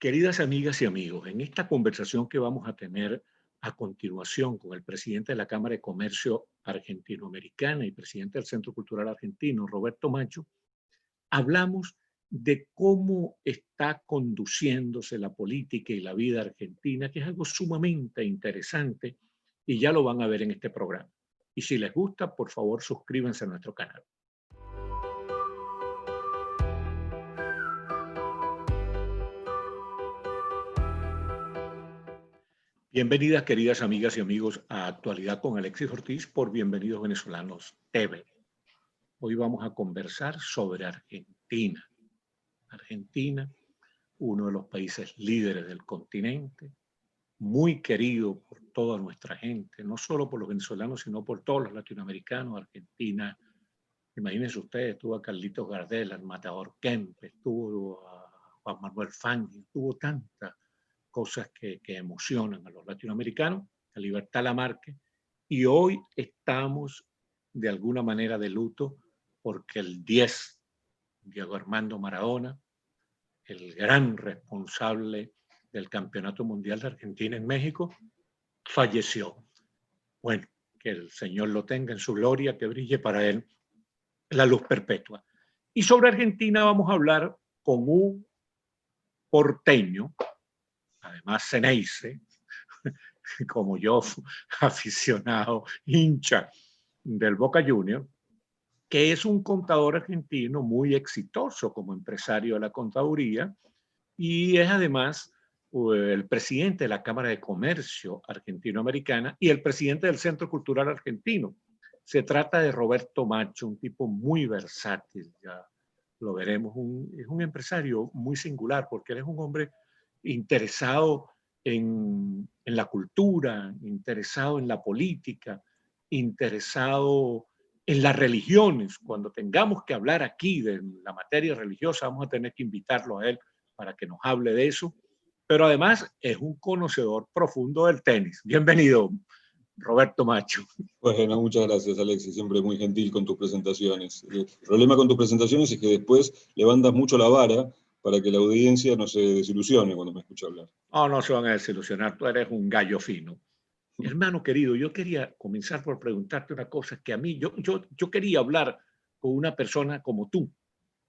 Queridas amigas y amigos, en esta conversación que vamos a tener a continuación con el presidente de la Cámara de Comercio Argentinoamericana y presidente del Centro Cultural Argentino, Roberto Macho, hablamos de cómo está conduciéndose la política y la vida argentina, que es algo sumamente interesante y ya lo van a ver en este programa. Y si les gusta, por favor, suscríbanse a nuestro canal. Bienvenidas, queridas amigas y amigos, a Actualidad con Alexis Ortiz por Bienvenidos Venezolanos TV. Hoy vamos a conversar sobre Argentina. Argentina, uno de los países líderes del continente, muy querido por toda nuestra gente, no solo por los venezolanos, sino por todos los latinoamericanos. Argentina, imagínense ustedes, tuvo a Carlitos Gardel, al Matador Kempes, tuvo a Juan Manuel Fangio, tuvo tantas cosas que emocionan a los latinoamericanos, a Libertad Lamarque, y hoy estamos de alguna manera de luto porque el 10, Diego Armando Maradona, el gran responsable del Campeonato Mundial de Argentina en México, falleció. Bueno, que el Señor lo tenga en su gloria, que brille para él la luz perpetua. Y sobre Argentina vamos a hablar con un porteño, además Ceneice, como yo, aficionado, hincha del Boca Juniors, que es un contador argentino muy exitoso como empresario de la contaduría y es además el presidente de la Cámara de Comercio Argentino-Americana y el presidente del Centro Cultural Argentino. Se trata de Roberto Macho, un tipo muy versátil, ya lo veremos, es un empresario muy singular porque él es un hombre interesado en la cultura, interesado en la política, interesado en las religiones. Cuando tengamos que hablar aquí de la materia religiosa, vamos a tener que invitarlo a él para que nos hable de eso. Pero además es un conocedor profundo del tenis. Bienvenido, Roberto Macho. Bueno, muchas gracias, Alexis. Siempre muy gentil con tus presentaciones. El problema con tus presentaciones es que después levantas mucho la vara para que la audiencia no se desilusione cuando me escucha hablar. Oh, no se van a desilusionar, tú eres un gallo fino. Hermano querido, yo quería comenzar por preguntarte una cosa, que a mí, yo quería hablar con una persona como tú,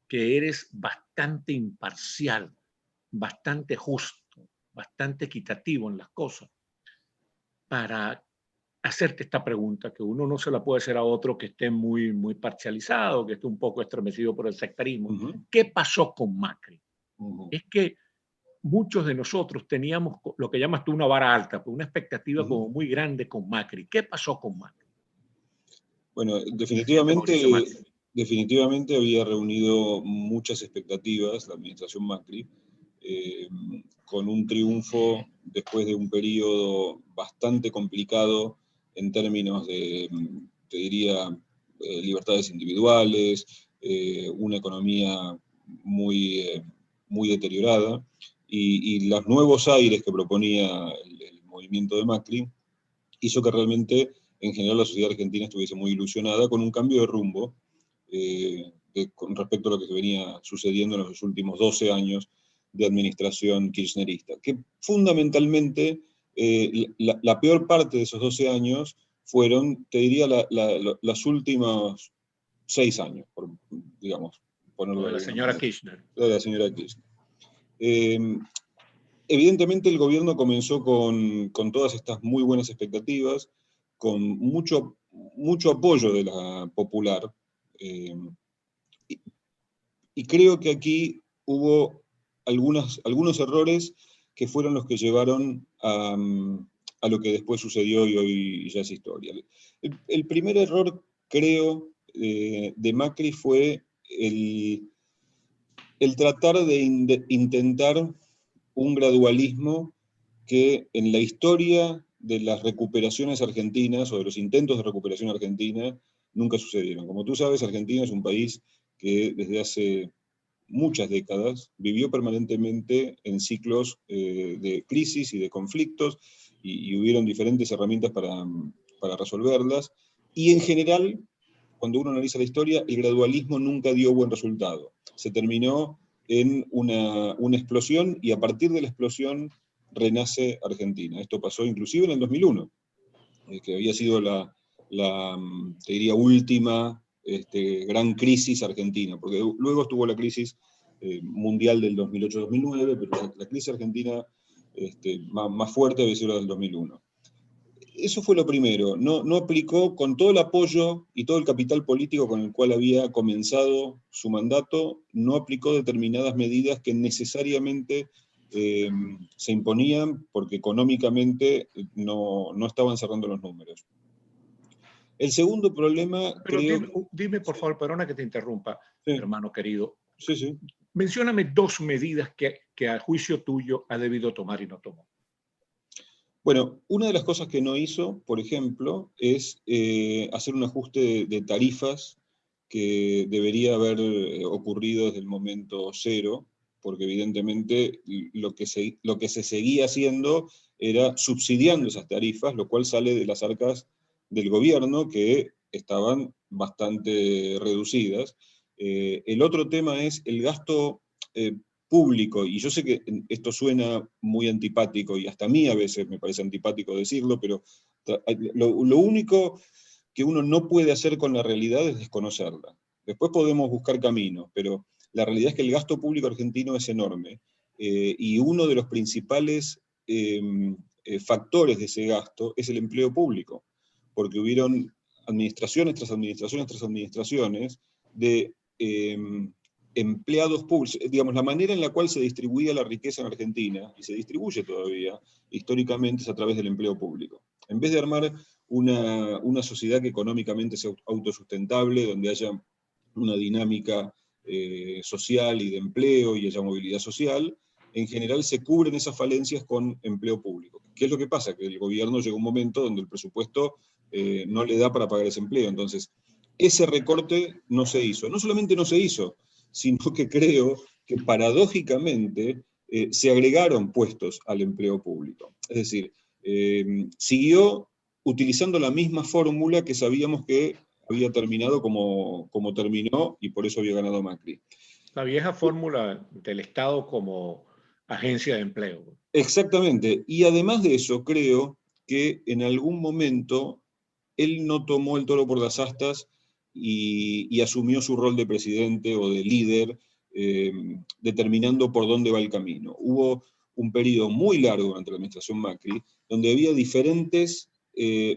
que eres bastante imparcial, bastante justo, bastante equitativo en las cosas, para hacerte esta pregunta, que uno no se la puede hacer a otro que esté muy parcializado, que esté un poco estremecido por el sectarismo. ¿Qué pasó con Macri? Es que muchos de nosotros teníamos lo que llamas tú una vara alta, una expectativa como muy grande con Macri. ¿Qué pasó con Macri? Bueno, definitivamente había reunido muchas expectativas la administración Macri, con un triunfo después de un periodo bastante complicado en términos de, te diría, libertades individuales, una economía muy deteriorada, y los nuevos aires que proponía el movimiento de Macri hizo que realmente, en general, la sociedad argentina estuviese muy ilusionada con un cambio de rumbo con respecto a lo que se venía sucediendo en los últimos 12 años de administración kirchnerista, que fundamentalmente la peor parte de esos 12 años fueron, te diría, los últimos 6 años, digamos, ponerlo de la señora Kirchner. De la señora Kirchner. Evidentemente el gobierno comenzó con todas estas muy buenas expectativas, con mucho apoyo de la popular, y creo que aquí hubo algunos errores que fueron los que llevaron a lo que después sucedió y hoy ya es historia. El primer error, creo, de Macri fue el tratar de intentar un gradualismo que en la historia de las recuperaciones argentinas o de los intentos de recuperación argentina nunca sucedieron. Como tú sabes, Argentina es un país que desde hace muchas décadas vivió permanentemente en ciclos de crisis y de conflictos, y hubieron diferentes herramientas para resolverlas, y en general, cuando uno analiza la historia, el gradualismo nunca dio buen resultado. Se terminó en una explosión, y a partir de la explosión renace Argentina. Esto pasó inclusive en el 2001, que había sido te diría, última gran crisis argentina, porque luego estuvo la crisis mundial del 2008-2009, pero la crisis argentina más fuerte había sido la del 2001. Eso fue lo primero, no aplicó con todo el apoyo y todo el capital político con el cual había comenzado su mandato, no aplicó determinadas medidas que necesariamente se imponían porque económicamente no estaban cerrando los números. El segundo problema, pero creo... dime por favor, perdona que te interrumpa, sí, hermano querido. Sí. Mencióname 2 medidas que a juicio tuyo ha debido tomar y no tomó. Bueno, una de las cosas que no hizo, por ejemplo, es hacer un ajuste de tarifas que debería haber ocurrido desde el momento cero, porque evidentemente lo que se seguía haciendo era subsidiando esas tarifas, lo cual sale de las arcas del gobierno, que estaban bastante reducidas. El otro tema es el gasto público, y yo sé que esto suena muy antipático, y hasta a mí a veces me parece antipático decirlo, pero lo único que uno no puede hacer con la realidad es desconocerla. Después podemos buscar caminos, pero la realidad es que el gasto público argentino es enorme, y uno de los principales factores de ese gasto es el empleo público, porque hubieron administraciones tras administraciones tras administraciones de empleados públicos, digamos, la manera en la cual se distribuía la riqueza en Argentina, y se distribuye todavía, históricamente, es a través del empleo público. En vez de armar una sociedad que económicamente sea autosustentable, donde haya una dinámica social y de empleo y haya movilidad social, en general se cubren esas falencias con empleo público. ¿Qué es lo que pasa? Que el gobierno llega a un momento donde el presupuesto no le da para pagar ese empleo. Entonces, ese recorte no se hizo. No solamente no se hizo, sino que creo que paradójicamente se agregaron puestos al empleo público. Es decir, siguió utilizando la misma fórmula que sabíamos que había terminado como terminó, y por eso había ganado Macri. La vieja fórmula del Estado como agencia de empleo. Exactamente. Y además de eso, creo que en algún momento él no tomó el toro por las astas y asumió su rol de presidente o de líder, determinando por dónde va el camino. Hubo un periodo muy largo durante la administración Macri, donde había diferentes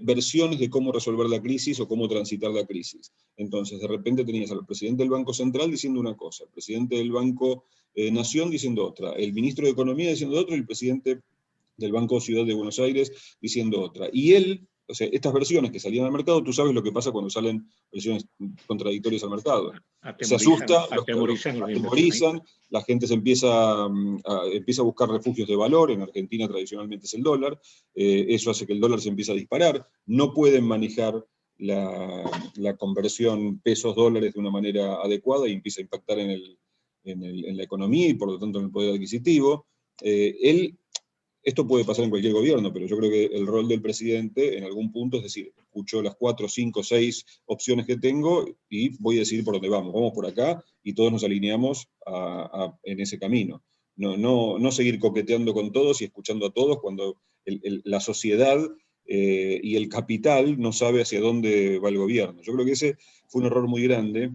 versiones de cómo resolver la crisis o cómo transitar la crisis. Entonces, de repente tenías al presidente del Banco Central diciendo una cosa, el presidente del Banco Nación diciendo otra, el ministro de Economía diciendo otra, y el presidente del Banco Ciudad de Buenos Aires diciendo otra. Y él, o sea, estas versiones que salían al mercado, tú sabes lo que pasa cuando salen versiones contradictorias al mercado. Se asusta, atemorizan, la gente se empieza a buscar refugios de valor. En Argentina tradicionalmente es el dólar, eso hace que el dólar se empiece a disparar, no pueden manejar la conversión pesos-dólares de una manera adecuada y empieza a impactar en la economía y por lo tanto en el poder adquisitivo. Esto puede pasar en cualquier gobierno, pero yo creo que el rol del presidente en algún punto es decir, escucho las 4, 5, 6 opciones que tengo y voy a decidir por dónde vamos. Vamos por acá y todos nos alineamos en ese camino. No seguir coqueteando con todos y escuchando a todos cuando la sociedad y el capital no sabe hacia dónde va el gobierno. Yo creo que ese fue un error muy grande,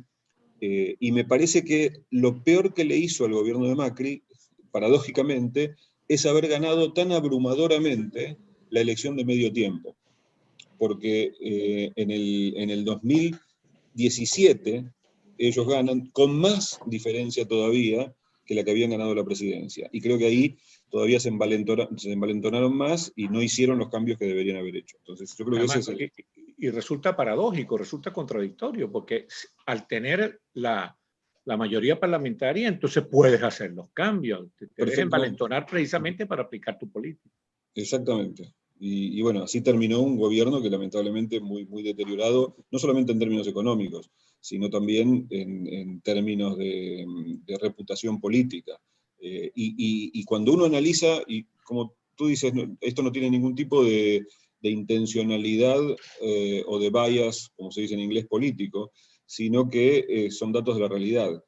y me parece que lo peor que le hizo al gobierno de Macri, paradójicamente, es haber ganado tan abrumadoramente la elección de medio tiempo. Porque en el 2017 ellos ganan con más diferencia todavía que la que habían ganado la presidencia. Y creo que ahí todavía se envalentonaron más y no hicieron los cambios que deberían haber hecho. Entonces yo creo que Además, ese es y resulta paradójico, resulta contradictorio, porque al tener la mayoría parlamentaria, entonces puedes hacer los cambios, te dejes envalentonar precisamente para aplicar tu política. Exactamente. Y bueno, así terminó un gobierno que lamentablemente muy, muy deteriorado, no solamente en términos económicos, sino también en términos de reputación política. Y cuando uno analiza, y como tú dices, esto no tiene ningún tipo de intencionalidad o de bias, como se dice en inglés, político, sino que son datos de la realidad.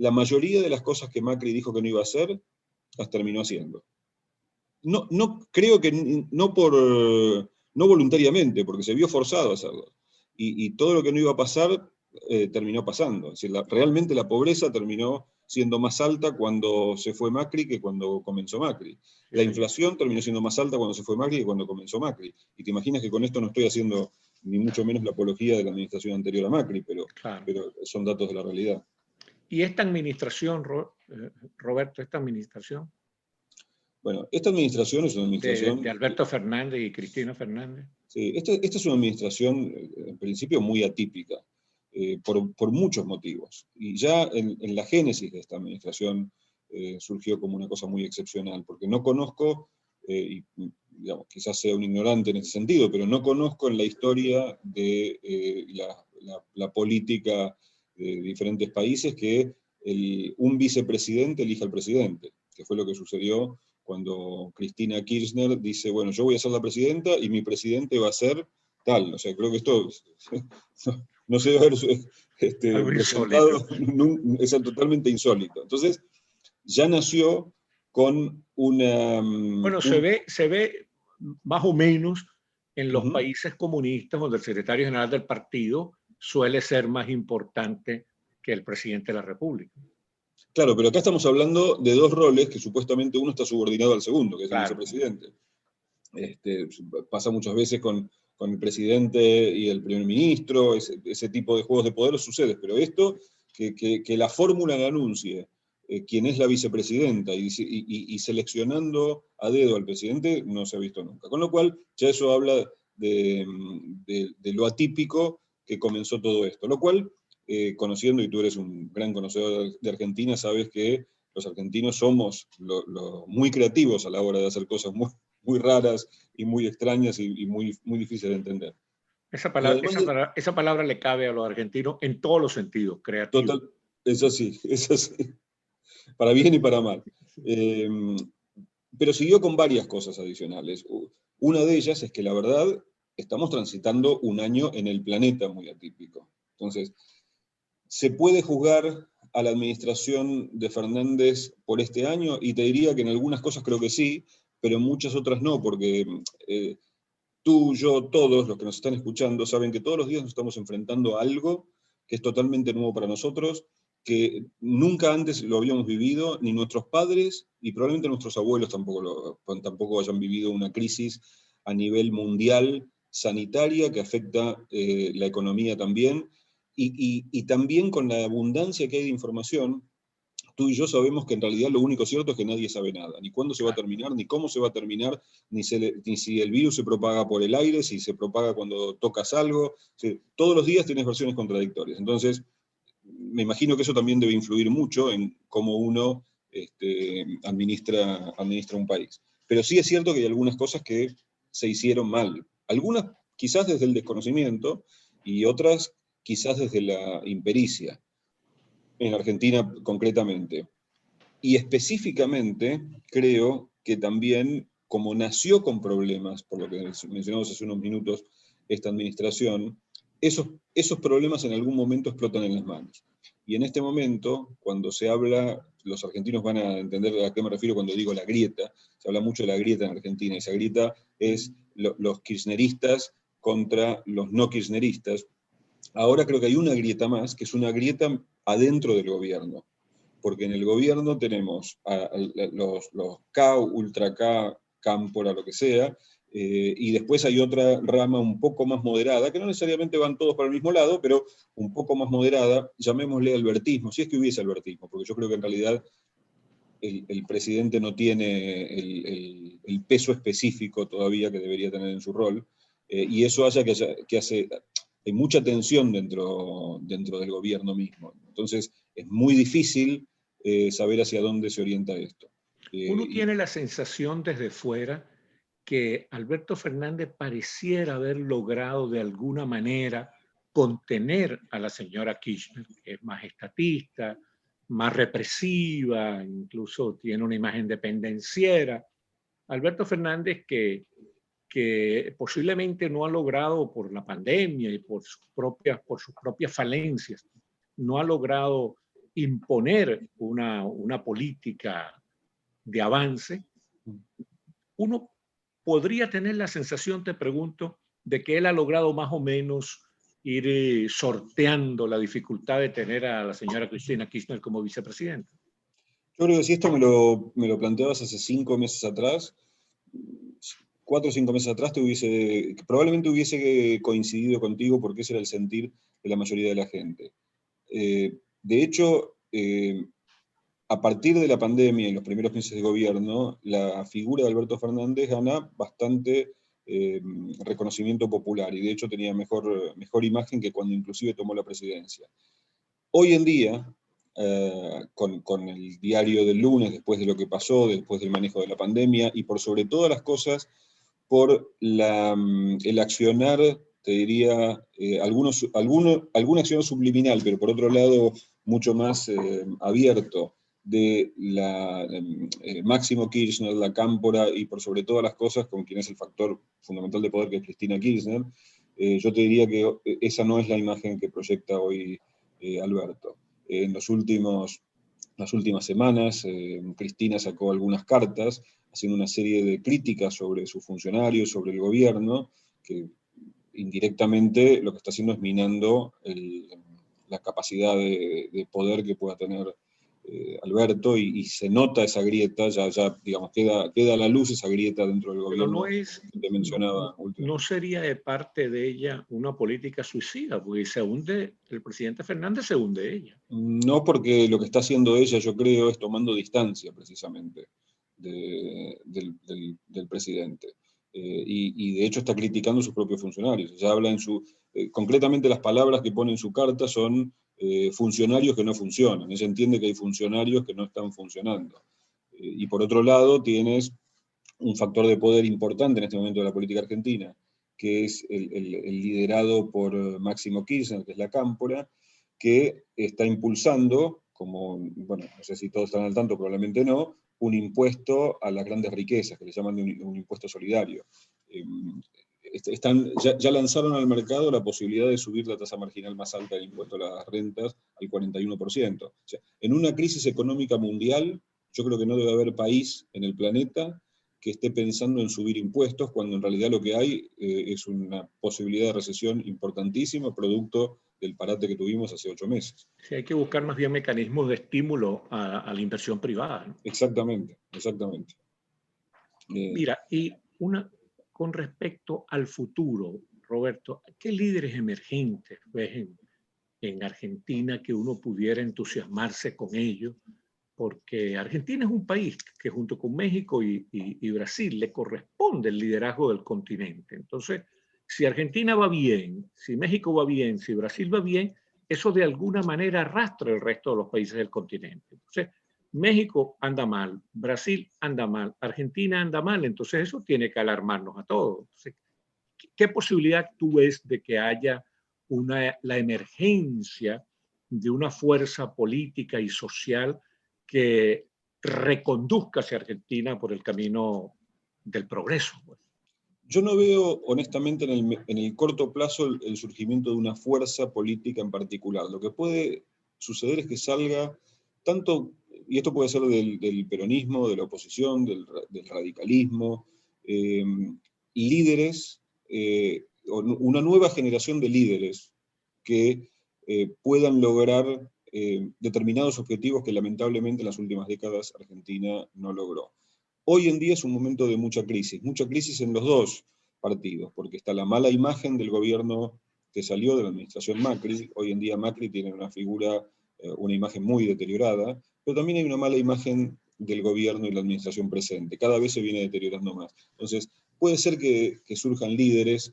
la mayoría de las cosas que Macri dijo que no iba a hacer, las terminó haciendo. No creo que no voluntariamente, porque se vio forzado a hacerlo. Y todo lo que no iba a pasar, terminó pasando. Es decir, realmente la pobreza terminó siendo más alta cuando se fue Macri que cuando comenzó Macri. Sí, La inflación terminó siendo más alta cuando se fue Macri que cuando comenzó Macri. Y te imaginas que con esto no estoy haciendo ni mucho menos la apología de la administración anterior a Macri, pero claro. son datos de la realidad. ¿Y esta administración, Roberto, esta administración? Bueno, esta administración es una administración... De Alberto Fernández y Cristina Fernández. Sí, esta es una administración, en principio, muy atípica, por muchos motivos. Y ya en la génesis de esta administración surgió como una cosa muy excepcional, porque no conozco, y digamos, quizás sea un ignorante en ese sentido, pero no conozco en la historia de la política de diferentes países que un vicepresidente elija al presidente, que fue lo que sucedió cuando Cristina Kirchner dice, bueno, yo voy a ser la presidenta y mi presidente va a ser tal. O sea, creo que esto no se debe haber Algo presentado, insólito. es totalmente insólito. Entonces, ya nació con una... Bueno, se ve más o menos en los Uh-huh. países comunistas donde el secretario general del partido suele ser más importante que el presidente de la República. Claro, pero acá estamos hablando de dos roles que supuestamente uno está subordinado al segundo, que es Claro. el vicepresidente. Pasa muchas veces con el presidente y el primer ministro, ese tipo de juegos de poder sucede, pero esto, que la fórmula la anuncie quién es la vicepresidenta y seleccionando a dedo al presidente, no se ha visto nunca. Con lo cual, ya eso habla de lo atípico que comenzó todo esto. Lo cual, conociendo, y tú eres un gran conocedor de Argentina, sabes que los argentinos somos muy creativos a la hora de hacer cosas muy raras y muy extrañas y muy difíciles de entender. Esa palabra le cabe a los argentinos en todos los sentidos, creativo. Total, es así, para bien y para mal. Pero siguió con varias cosas adicionales. Una de ellas es que la verdad estamos transitando un año en el planeta muy atípico. Entonces, ¿se puede juzgar a la administración de Fernández por este año? Y te diría que en algunas cosas creo que sí, pero en muchas otras no, porque tú, yo, todos los que nos están escuchando saben que todos los días nos estamos enfrentando a algo que es totalmente nuevo para nosotros, que nunca antes lo habíamos vivido, ni nuestros padres, y probablemente nuestros abuelos tampoco hayan vivido una crisis a nivel mundial sanitaria que afecta la economía también, y también con la abundancia que hay de información. Tú y yo sabemos que en realidad lo único cierto es que nadie sabe nada, ni cuándo se va a terminar, ni cómo se va a terminar, ni si el virus se propaga por el aire, si se propaga cuando tocas algo. Todos los días tienes versiones contradictorias. Entonces, me imagino que eso también debe influir mucho en cómo uno administra un país. Pero sí es cierto que hay algunas cosas que se hicieron mal. Algunas quizás desde el desconocimiento y otras quizás desde la impericia. En Argentina concretamente. Y específicamente creo que también, como nació con problemas, por lo que mencionamos hace unos minutos, esta administración, esos problemas en algún momento explotan en las manos. Y en este momento, cuando se habla, los argentinos van a entender a qué me refiero cuando digo la grieta, se habla mucho de la grieta en Argentina, esa grieta es los kirchneristas contra los no kirchneristas. Ahora creo que hay una grieta más, que es una grieta adentro del gobierno, porque en el gobierno tenemos a los K, Ultra K, Cámpora, lo que sea, y después hay otra rama un poco más moderada, que no necesariamente van todos para el mismo lado, pero un poco más moderada, llamémosle albertismo, si es que hubiese albertismo, porque yo creo que en realidad el presidente no tiene el peso específico todavía que debería tener en su rol, y eso hace hay mucha tensión dentro del gobierno mismo. Entonces, es muy difícil saber hacia dónde se orienta esto. Uno tiene la sensación desde fuera que Alberto Fernández pareciera haber logrado de alguna manera contener a la señora Kirchner, que es más estatista, más represiva, incluso tiene una imagen dependenciera. Alberto Fernández que posiblemente no ha logrado por la pandemia y por sus propias falencias, no ha logrado imponer una política de avance, uno podría tener la sensación, te pregunto, de que él ha logrado más o menos ir sorteando la dificultad de tener a la señora Cristina Kirchner como vicepresidenta. Yo creo que si esto me lo planteabas hace 5 meses atrás, 4 o 5 meses atrás, probablemente hubiese coincidido contigo, porque ese era el sentir de la mayoría de la gente. De hecho, a partir de la pandemia y los primeros meses de gobierno, la figura de Alberto Fernández gana bastante reconocimiento popular, y de hecho tenía mejor imagen que cuando inclusive tomó la presidencia. Hoy en día, con el diario del lunes, después de lo que pasó, después del manejo de la pandemia, y por sobre todas las cosas, por el accionar, te diría, alguna acción subliminal, pero por otro lado mucho más abierto, de Máximo Kirchner, la Cámpora, y por sobre todas las cosas, con quien es el factor fundamental de poder, que es Cristina Kirchner, yo te diría que esa no es la imagen que proyecta hoy Alberto. En las últimas semanas, Cristina sacó algunas cartas haciendo una serie de críticas sobre sus funcionarios, sobre el gobierno, que indirectamente lo que está haciendo es minando la capacidad de poder que pueda tener Alberto, y se nota esa grieta, ya digamos, queda a la luz esa grieta dentro del gobierno. Pero que te mencionaba no sería de parte de ella una política suicida, porque se hunde, el presidente Fernández se hunde ella. No, porque lo que está haciendo ella, yo creo, es tomando distancia precisamente del presidente. Y de hecho está criticando a sus propios funcionarios. Ella habla concretamente, las palabras que pone en su carta son funcionarios que no funcionan. Ella entiende que hay funcionarios que no están funcionando. Y por otro lado tienes un factor de poder importante en este momento de la política argentina, que es el liderado por Máximo Kirchner, que es la Cámpora, que está impulsando, bueno, no sé si todos están al tanto, probablemente no, un impuesto a las grandes riquezas, que le llaman un impuesto solidario. Ya lanzaron al mercado la posibilidad de subir la tasa marginal más alta del impuesto a las rentas al 41%. O sea, en una crisis económica mundial, yo creo que no debe haber país en el planeta que esté pensando en subir impuestos, cuando en realidad lo que hay es una posibilidad de recesión importantísima, producto del parate que tuvimos hace 8 meses. Sí, hay que buscar más bien mecanismos de estímulo a la inversión privada, ¿no? Exactamente. Mira, con respecto al futuro, Roberto, ¿qué líderes emergentes ves en Argentina que uno pudiera entusiasmarse con ellos? Porque Argentina es un país que junto con México y Brasil le corresponde el liderazgo del continente. Entonces, si Argentina va bien, si México va bien, si Brasil va bien, eso de alguna manera arrastra el resto de los países del continente. Entonces, México anda mal, Brasil anda mal, Argentina anda mal, entonces eso tiene que alarmarnos a todos. Entonces, ¿qué posibilidad tú ves de que haya la emergencia de una fuerza política y social que reconduzca hacia Argentina por el camino del progreso? Yo no veo, honestamente, en el corto plazo el surgimiento de una fuerza política en particular. Lo que puede suceder es que salga tanto, y esto puede ser del peronismo, de la oposición, del radicalismo, líderes, una nueva generación de líderes que puedan lograr determinados objetivos que lamentablemente en las últimas décadas Argentina no logró. Hoy en día es un momento de mucha crisis en los dos partidos, porque está la mala imagen del gobierno que salió de la administración Macri. Hoy en día Macri tiene una imagen muy deteriorada, pero también hay una mala imagen del gobierno y la administración presente. Cada vez se viene deteriorando más. Entonces, puede ser que surjan líderes.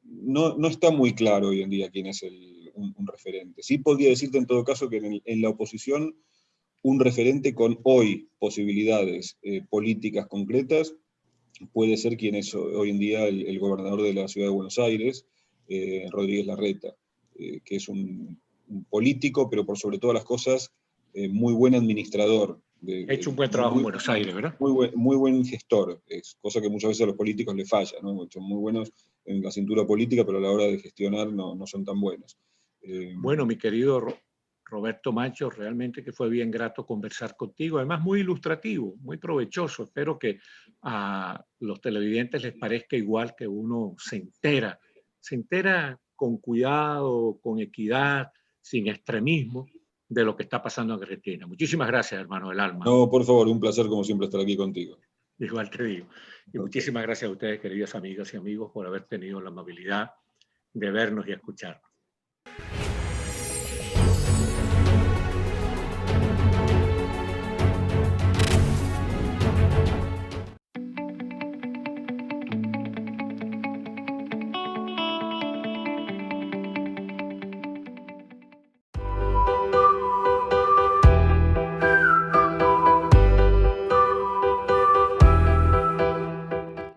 No está muy claro hoy en día quién es un referente. Sí podría decirte en todo caso que en la oposición un referente con hoy posibilidades políticas concretas puede ser quien es hoy en día el gobernador de la ciudad de Buenos Aires, Rodríguez Larreta, que es un político, pero por sobre todas las cosas, muy buen administrador. Ha hecho un buen trabajo en Buenos Aires, ¿verdad? Muy buen gestor, cosa que muchas veces a los políticos les falla, ¿no? Son muy buenos en la cintura política, pero a la hora de gestionar no son tan buenos. Bueno, mi querido Roberto Macho, realmente que fue bien grato conversar contigo, además muy ilustrativo, muy provechoso. Espero que a los televidentes les parezca igual, que uno se entera con cuidado, con equidad, sin extremismo, de lo que está pasando en Argentina. Muchísimas gracias, hermano del alma. No, por favor, un placer como siempre estar aquí contigo. Igual te digo. Y muchísimas gracias a ustedes, queridas amigas y amigos, por haber tenido la amabilidad de vernos y escucharnos.